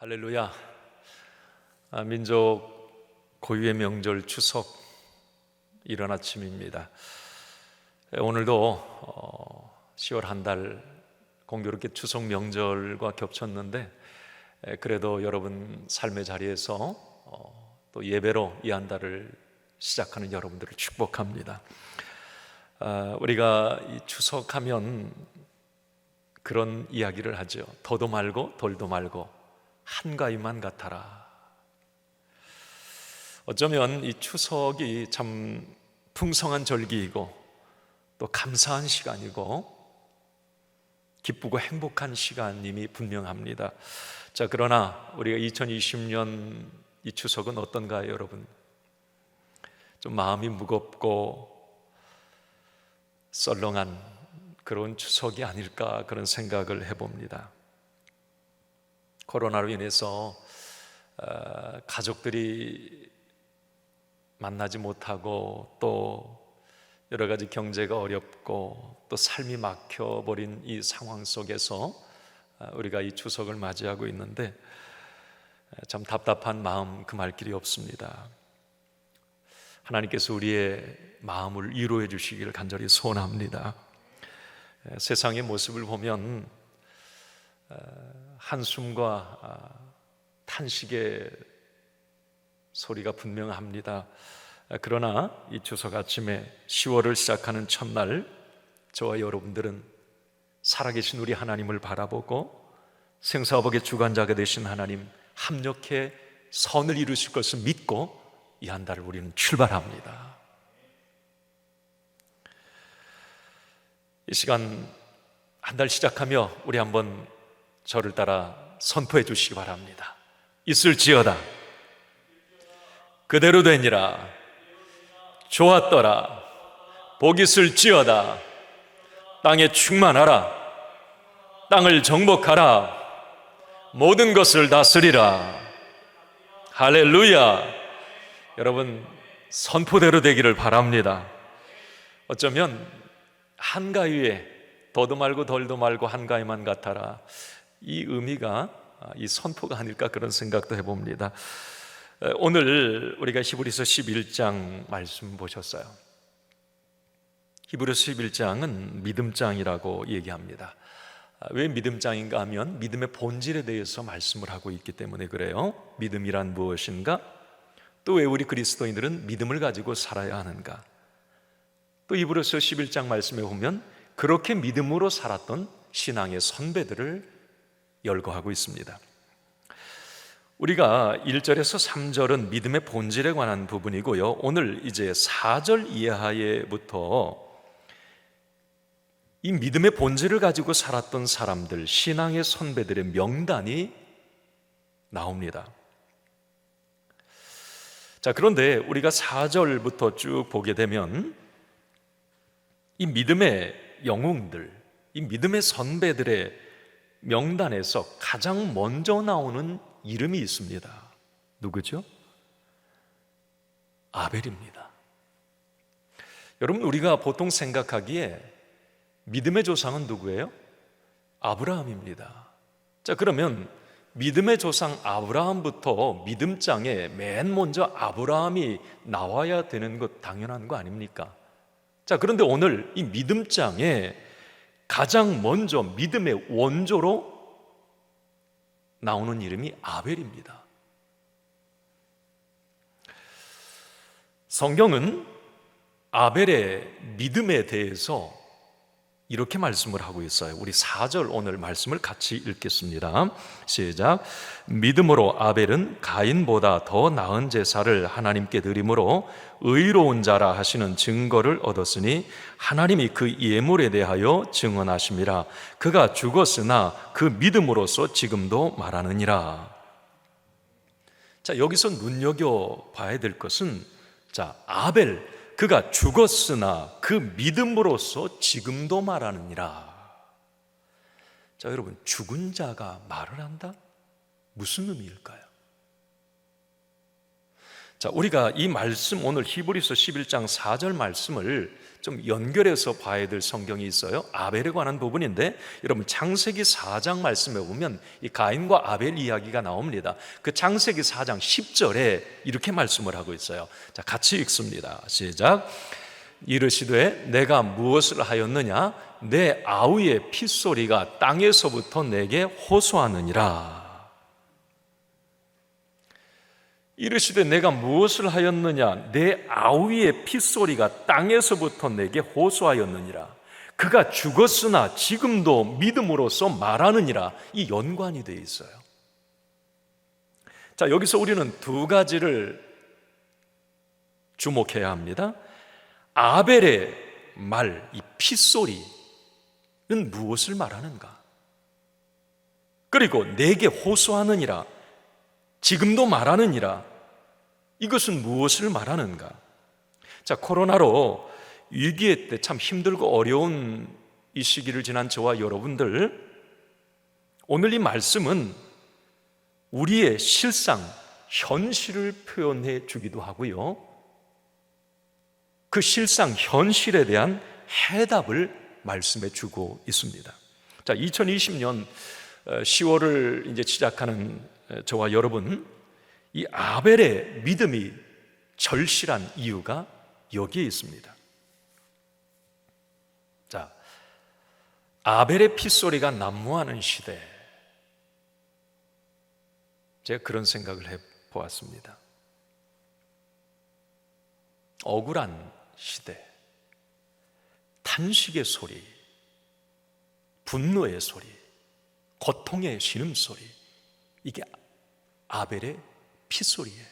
할렐루야. 민족 고유의 명절 추석 이른 아침입니다. 오늘도 10월 한 달 공교롭게 추석 명절과 겹쳤는데 그래도 여러분 삶의 자리에서 또 예배로 이 한 달을 시작하는 여러분들을 축복합니다. 우리가 이 추석하면 그런 이야기를 하죠. 더도 말고 덜도 말고 한가위만 같아라. 어쩌면 이 추석이 참 풍성한 절기이고 또 감사한 시간이고 기쁘고 행복한 시간임이 분명합니다. 자, 그러나 우리가 2020년 이 추석은 어떤가요, 여러분? 좀 마음이 무겁고 썰렁한 그런 추석이 아닐까 그런 생각을 해봅니다. 코로나로 인해서 가족들이 만나지 못하고 또 여러 가지 경제가 어렵고 또 삶이 막혀버린 이 상황 속에서 우리가 이 추석을 맞이하고 있는데 참 답답한 마음 금할 길이 없습니다. 하나님께서 우리의 마음을 위로해 주시기를 간절히 소원합니다. 세상의 모습을 보면 한숨과 탄식의 소리가 분명합니다. 그러나 이 추석 아침에 10월을 시작하는 첫날 저와 여러분들은 살아계신 우리 하나님을 바라보고 생사복의 주관자가 되신 하나님 합력해 선을 이루실 것을 믿고 이 한 달을 우리는 출발합니다. 이 시간 한 달 시작하며 우리 한번 저를 따라 선포해 주시기 바랍니다. 있을지어다 그대로 되니라. 좋았더라. 복 있을지어다. 땅에 충만하라. 땅을 정복하라. 모든 것을 다스리라. 할렐루야. 여러분 선포대로 되기를 바랍니다. 어쩌면 한가위에 더도 말고 덜도 말고 한가위만 같아라, 이 의미가 이 선포가 아닐까 그런 생각도 해봅니다. 오늘 우리가 히브리서 11장 말씀 보셨어요. 히브리서 11장은 믿음장이라고 얘기합니다. 왜 믿음장인가 하면 믿음의 본질에 대해서 말씀을 하고 있기 때문에 그래요. 믿음이란 무엇인가? 또 왜 우리 그리스도인들은 믿음을 가지고 살아야 하는가? 또 히브리서 11장 말씀에 보면 그렇게 믿음으로 살았던 신앙의 선배들을 열거하고 있습니다. 우리가 1절에서 3절은 믿음의 본질에 관한 부분이고요. 오늘 이제 4절 이하에부터 이 믿음의 본질을 가지고 살았던 사람들, 신앙의 선배들의 명단이 나옵니다. 자, 그런데 우리가 4절부터 쭉 보게 되면 이 믿음의 영웅들, 이 믿음의 선배들의 명단에서 가장 먼저 나오는 이름이 있습니다. 누구죠? 아벨입니다. 여러분, 우리가 보통 생각하기에 믿음의 조상은 누구예요? 아브라함입니다. 자, 그러면 믿음의 조상 아브라함부터 믿음장에 맨 먼저 아브라함이 나와야 되는 것 당연한 거 아닙니까? 자, 그런데 오늘 이 믿음장에 가장 먼저 믿음의 원조로 나오는 이름이 아벨입니다. 성경은 아벨의 믿음에 대해서 이렇게 말씀을 하고 있어요. 우리 4절 오늘 말씀을 같이 읽겠습니다. 시작. 믿음으로 아벨은 가인보다 더 나은 제사를 하나님께 드림으로 의로운 자라 하시는 증거를 얻었으니 하나님이 그 예물에 대하여 증언하심이라. 그가 죽었으나 그 믿음으로써 지금도 말하느니라. 자, 여기서 눈여겨봐야 될 것은, 자, 아벨, 그가 죽었으나 그 믿음으로써 지금도 말하느니라. 자, 여러분, 죽은 자가 말을 한다? 무슨 의미일까요? 자, 우리가 이 말씀, 오늘 히브리서 11장 4절 말씀을 좀 연결해서 봐야 될 성경이 있어요. 아벨에 관한 부분인데, 여러분 창세기 4장 말씀에 보면 이 가인과 아벨 이야기가 나옵니다. 그 창세기 4장 10절에 이렇게 말씀을 하고 있어요. 자, 같이 읽습니다. 시작. 이르시되 내가 무엇을 하였느냐? 내 아우의 핏소리가 땅에서부터 내게 호소하느니라. 이르시되 내가 무엇을 하였느냐? 내 아우의 핏소리가 땅에서부터 내게 호소하였느니라. 그가 죽었으나 지금도 믿음으로써 말하느니라. 이 연관이 되어 있어요. 자, 여기서 우리는 두 가지를 주목해야 합니다. 아벨의 말, 이 핏소리는 무엇을 말하는가? 그리고 내게 호소하느니라, 지금도 말하느니라, 이것은 무엇을 말하는가? 자, 코로나로 위기의 때 참 힘들고 어려운 이 시기를 지난 저와 여러분들, 오늘 이 말씀은 우리의 실상, 현실을 표현해 주기도 하고요, 그 실상, 현실에 대한 해답을 말씀해 주고 있습니다. 자, 2020년 10월을 이제 시작하는 저와 여러분, 이 아벨의 믿음이 절실한 이유가 여기에 있습니다. 자, 아벨의 핏소리가 난무하는 시대, 제가 그런 생각을 해보았습니다. 억울한 시대, 탄식의 소리, 분노의 소리, 고통의 신음소리, 이게 아벨의 핏소리예요.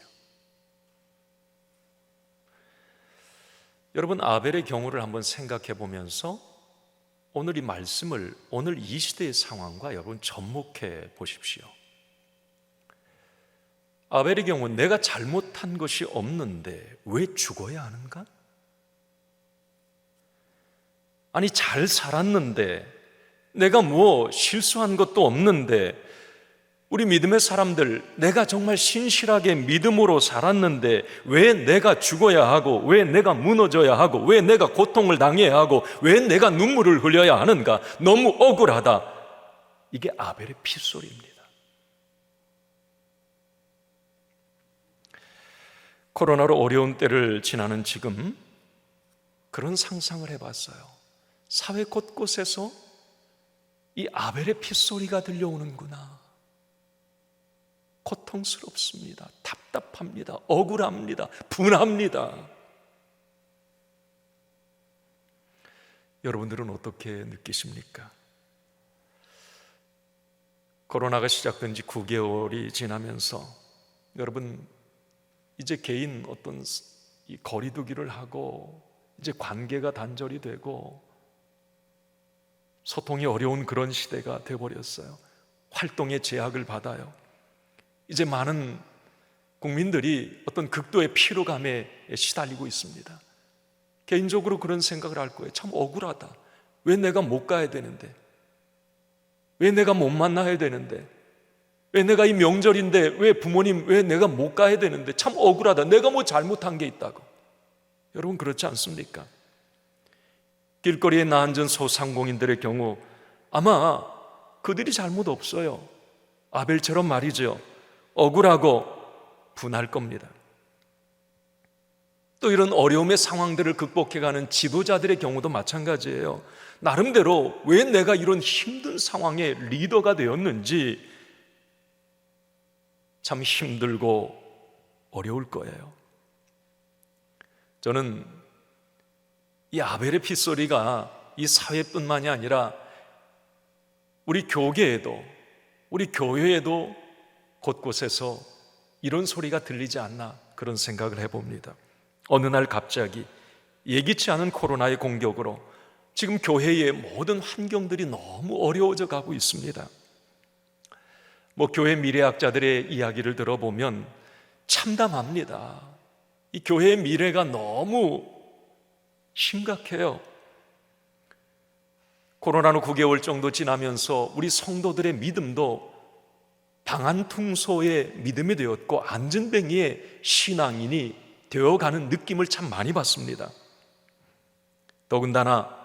여러분, 아벨의 경우를 한번 생각해 보면서 오늘 이 말씀을, 오늘 이 시대의 상황과 여러분 접목해 보십시오. 아벨의 경우 내가 잘못한 것이 없는데 왜 죽어야 하는가? 아니, 잘 살았는데, 내가 뭐 실수한 것도 없는데, 우리 믿음의 사람들, 내가 정말 신실하게 믿음으로 살았는데 왜 내가 죽어야 하고, 왜 내가 무너져야 하고, 왜 내가 고통을 당해야 하고, 왜 내가 눈물을 흘려야 하는가? 너무 억울하다. 이게 아벨의 핏소리입니다. 코로나로 어려운 때를 지나는 지금 그런 상상을 해봤어요. 사회 곳곳에서 이 아벨의 핏소리가 들려오는구나. 고통스럽습니다. 답답합니다. 억울합니다. 분합니다. 여러분들은 어떻게 느끼십니까? 코로나가 시작된 지 9개월이 지나면서 여러분, 이제 개인 어떤 이 거리두기를 하고, 이제 관계가 단절이 되고 소통이 어려운 그런 시대가 되어버렸어요. 활동의 제약을 받아요. 이제 많은 국민들이 어떤 극도의 피로감에 시달리고 있습니다. 개인적으로 그런 생각을 할 거예요. 참 억울하다. 왜 내가 못 가야 되는데, 왜 내가 못 만나야 되는데, 왜 내가 이 명절인데 왜 부모님, 왜 내가 못 가야 되는데, 참 억울하다. 내가 뭐 잘못한 게 있다고. 여러분, 그렇지 않습니까? 길거리에 나앉은 소상공인들의 경우 아마 그들이 잘못 없어요. 아벨처럼 말이죠. 억울하고 분할 겁니다. 또 이런 어려움의 상황들을 극복해가는 지도자들의 경우도 마찬가지예요. 나름대로 왜 내가 이런 힘든 상황의 리더가 되었는지 참 힘들고 어려울 거예요. 저는 이 아벨의 핏소리가 이 사회뿐만이 아니라 우리 교계에도, 우리 교회에도 곳곳에서 이런 소리가 들리지 않나, 그런 생각을 해봅니다. 어느 날 갑자기 예기치 않은 코로나의 공격으로 지금 교회의 모든 환경들이 너무 어려워져 가고 있습니다. 뭐 교회 미래학자들의 이야기를 들어보면 참담합니다. 이 교회의 미래가 너무 심각해요. 코로나로 9개월 정도 지나면서 우리 성도들의 믿음도 방한퉁소의 믿음이 되었고 안전뱅이의 신앙인이 되어가는 느낌을 참 많이 받습니다. 더군다나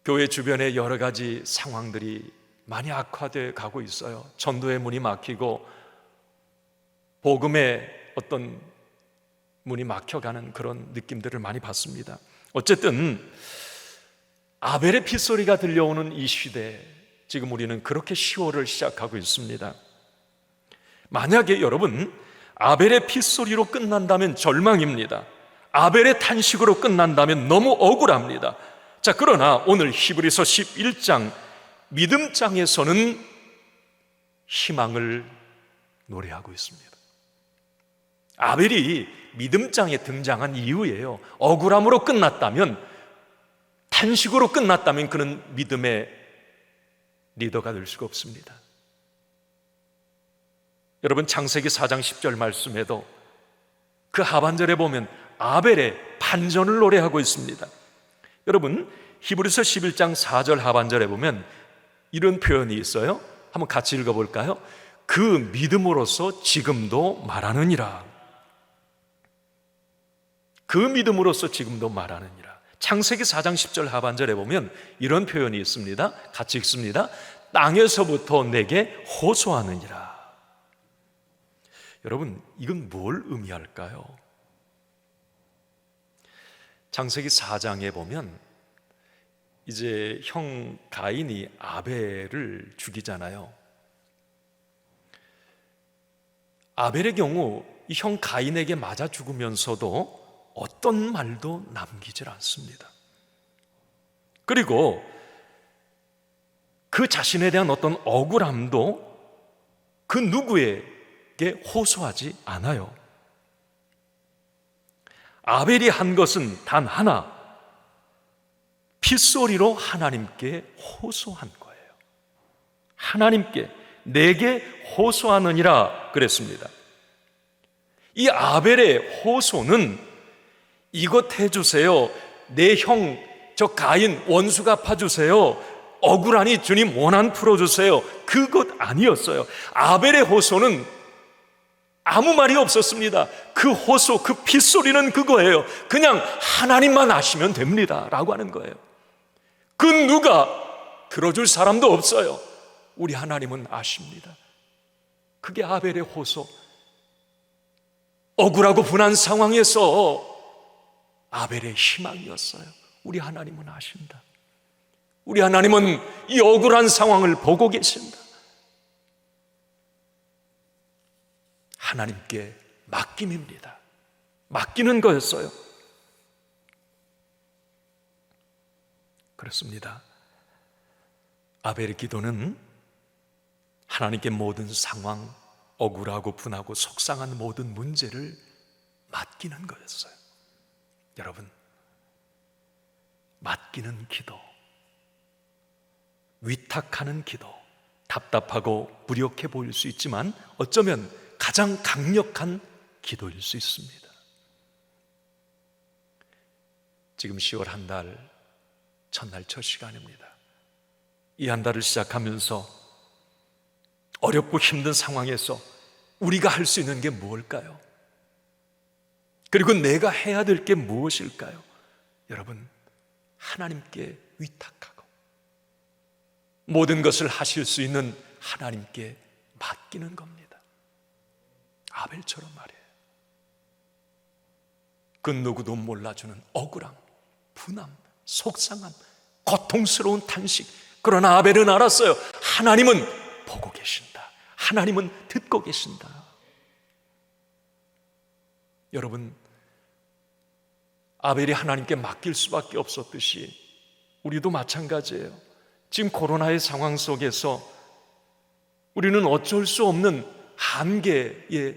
교회 주변에 여러 가지 상황들이 많이 악화되어 가고 있어요. 전도의 문이 막히고 복음의 어떤 문이 막혀가는 그런 느낌들을 많이 받습니다. 어쨌든 아벨의 핏소리가 들려오는 이 시대에 지금 우리는 그렇게 10월을 시작하고 있습니다. 만약에 여러분 아벨의 핏소리로 끝난다면 절망입니다. 아벨의 탄식으로 끝난다면 너무 억울합니다. 자, 그러나 오늘 히브리서 11장 믿음장에서는 희망을 노래하고 있습니다. 아벨이 믿음장에 등장한 이유예요. 억울함으로 끝났다면, 탄식으로 끝났다면 그는 믿음의 리더가 될 수가 없습니다. 여러분 창세기 4장 10절 말씀에도 그 하반절에 보면 아벨의 반전을 노래하고 있습니다. 여러분 히브리서 11장 4절 하반절에 보면 이런 표현이 있어요. 한번 같이 읽어볼까요? 그 믿음으로써 지금도 말하느니라. 그 믿음으로써 지금도 말하느니라. 창세기 4장 10절 하반절에 보면 이런 표현이 있습니다. 같이 읽습니다. 땅에서부터 내게 호소하느니라. 여러분 이건 뭘 의미할까요? 창세기 4장에 보면 이제 형 가인이 아벨을 죽이잖아요. 아벨의 경우 이 형 가인에게 맞아 죽으면서도 어떤 말도 남기질 않습니다. 그리고 그 자신에 대한 어떤 억울함도 그 누구에게 호소하지 않아요. 아벨이 한 것은 단 하나, 핏소리로 하나님께 호소한 거예요. 하나님께 내게 호소하느니라 그랬습니다. 이 아벨의 호소는 이것 해주세요, 내 형 저 가인 원수 갚아주세요, 억울하니 주님 원한 풀어주세요, 그것 아니었어요. 아벨의 호소는 아무 말이 없었습니다. 그 호소, 그 핏소리는 그거예요. 그냥 하나님만 아시면 됩니다 라고 하는 거예요. 그 누가 들어줄 사람도 없어요. 우리 하나님은 아십니다. 그게 아벨의 호소. 억울하고 분한 상황에서 아벨의 희망이었어요. 우리 하나님은 아신다. 우리 하나님은 이 억울한 상황을 보고 계신다. 하나님께 맡김입니다. 맡기는 거였어요. 그렇습니다. 아벨의 기도는 하나님께 모든 상황, 억울하고 분하고 속상한 모든 문제를 맡기는 거였어요. 여러분, 맡기는 기도, 위탁하는 기도, 답답하고 무력해 보일 수 있지만 어쩌면 가장 강력한 기도일 수 있습니다. 지금 10월 한 달 첫날 첫 시간입니다. 이 한 달을 시작하면서 어렵고 힘든 상황에서 우리가 할 수 있는 게 무엇일까요? 그리고 내가 해야 될 게 무엇일까요? 여러분, 하나님께 위탁하고 모든 것을 하실 수 있는 하나님께 맡기는 겁니다. 아벨처럼 말이에요. 그 누구도 몰라주는 억울함, 분함, 속상함, 고통스러운 탄식. 그러나 아벨은 알았어요. 하나님은 보고 계신다. 하나님은 듣고 계신다. 여러분, 아벨이 하나님께 맡길 수밖에 없었듯이 우리도 마찬가지예요. 지금 코로나의 상황 속에서 우리는 어쩔 수 없는 한계에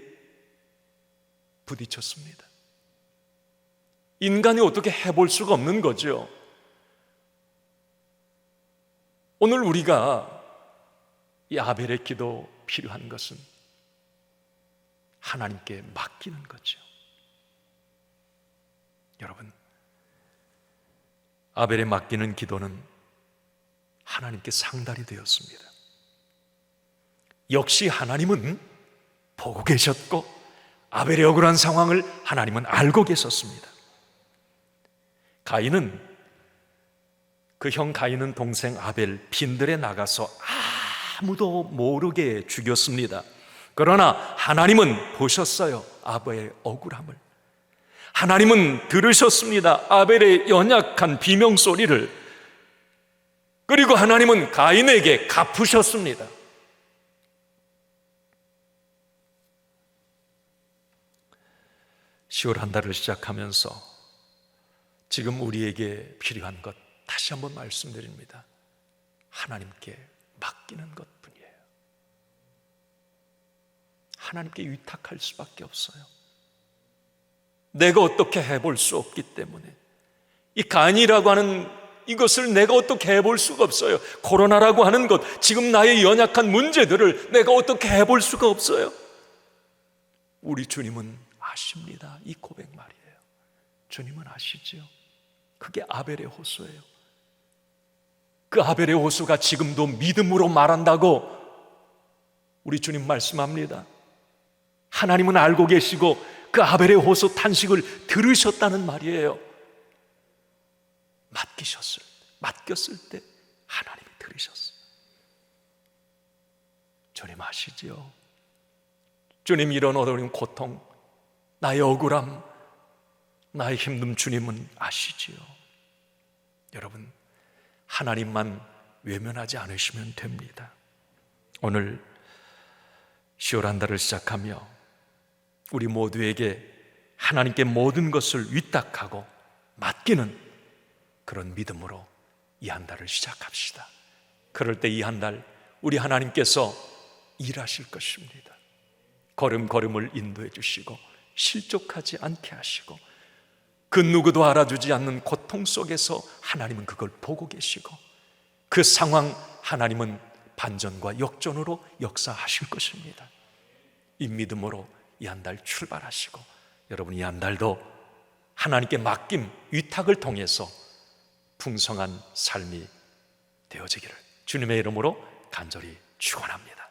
부딪혔습니다. 인간이 어떻게 해볼 수가 없는 거죠. 오늘 우리가 이 아벨의 기도 필요한 것은 하나님께 맡기는 거죠. 여러분, 아벨의 맡기는 기도는 하나님께 상달이 되었습니다. 역시 하나님은 보고 계셨고 아벨의 억울한 상황을 하나님은 알고 계셨습니다. 가인은 그 형 가인은 동생 아벨 빈들에 나가서 아무도 모르게 죽였습니다. 그러나 하나님은 보셨어요. 아벨의 억울함을. 하나님은 들으셨습니다. 아벨의 연약한 비명소리를. 그리고 하나님은 가인에게 갚으셨습니다. 시월 한 달을 시작하면서 지금 우리에게 필요한 것 다시 한번 말씀드립니다. 하나님께 맡기는 것뿐이에요. 하나님께 위탁할 수밖에 없어요. 내가 어떻게 해볼 수 없기 때문에 이 간이라고 하는 이것을 내가 어떻게 해볼 수가 없어요. 코로나라고 하는 것, 지금 나의 연약한 문제들을 내가 어떻게 해볼 수가 없어요. 우리 주님은 아십니다. 이 고백 말이에요. 주님은 아시지요. 그게 아벨의 호소예요. 그 아벨의 호소가 지금도 믿음으로 말한다고 우리 주님 말씀합니다. 하나님은 알고 계시고 그 아벨의 호소 탄식을 들으셨다는 말이에요. 맡겼을 때 하나님이 들으셨어요. 주님 아시지요? 주님 이런 어려운 고통, 나의 억울함, 나의 힘듦 주님은 아시지요. 여러분, 하나님만 외면하지 않으시면 됩니다. 오늘 시월 한 달을 시작하며 우리 모두에게 하나님께 모든 것을 위탁하고 맡기는 그런 믿음으로 이 한 달을 시작합시다. 그럴 때 이 한 달 우리 하나님께서 일하실 것입니다. 걸음걸음을 인도해 주시고 실족하지 않게 하시고 그 누구도 알아주지 않는 고통 속에서 하나님은 그걸 보고 계시고 그 상황 하나님은 반전과 역전으로 역사하실 것입니다. 이 믿음으로 이 한 달 출발하시고 여러분 이 한 달도 하나님께 맡김, 위탁을 통해서 풍성한 삶이 되어지기를 주님의 이름으로 간절히 축원합니다.